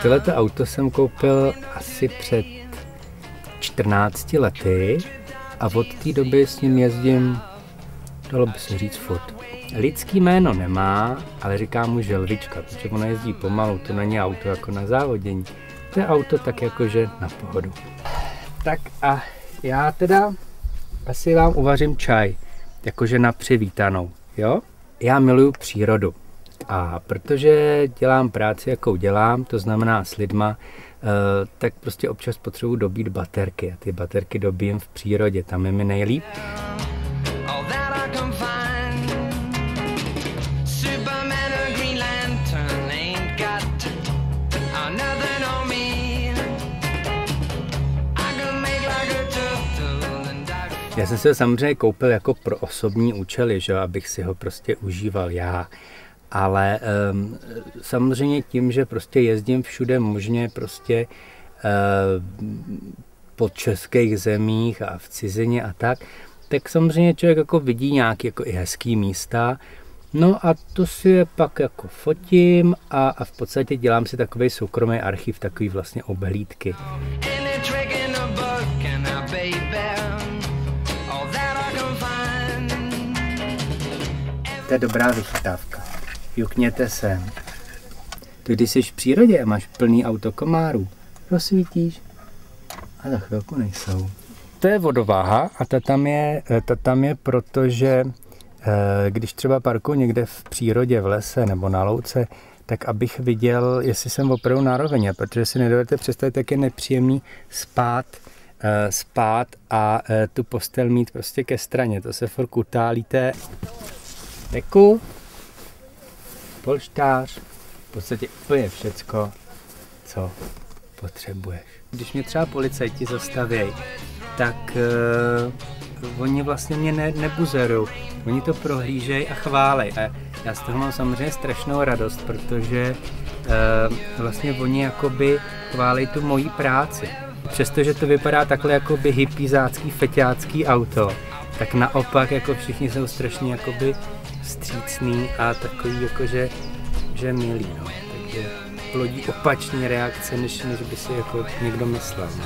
Tohleto auto jsem koupil asi před 14 lety a od té doby s ním jezdím, dalo by se říct, furt. Lidský jméno nemá, ale říká mu želvička, protože ono jezdí pomalu, to není auto jako na závodění. To je auto tak jakože na pohodu. Tak a já teda asi vám uvařím čaj, jakože na přivítanou, jo? Já miluju přírodu a protože dělám práci, jakou dělám, to znamená s lidma, tak prostě občas potřebuji dobít baterky a ty baterky dobím v přírodě, tam je mi nejlíp. Já jsem si ho samozřejmě koupil jako pro osobní účely, že? Abych si ho prostě užíval já. Ale samozřejmě tím, že prostě jezdím všude možně prostě po českých zemích a v cizině a tak samozřejmě člověk jako vidí nějaké jako i hezký místa. No a to si je pak jako fotím a v podstatě dělám si takový soukromý archiv, takový vlastně obhlídky. To je dobrá vychytávka. Jukněte sem. To když jsi v přírodě a máš plný auto komárů, rozsvítíš a za chvilku nejsou. To je vodováha a ta tam je protože když třeba parkuju někde v přírodě, v lese nebo na louce, tak abych viděl, jestli jsem opravdu na rovině, protože si nedovedete představit, jak je nepříjemný spát a tu postel mít prostě ke straně. To se furt utálíte. Deku, polštář, v podstatě úplně všecko, co potřebuješ. Když mě třeba policajti zastavějí, tak oni vlastně mě nebuzerujou. Oni to prohlížejí a chválej. A já z toho mám samozřejmě strašnou radost, protože vlastně oni jakoby chválej tu moji práci. Přestože to vypadá takhle jakoby hippiezácký, feťácký auto, tak naopak jako všichni jsou strašně jakoby vstřícný a takový jakože že milý, no. Takže plodí opačné reakce, než by si jako někdo myslel. No.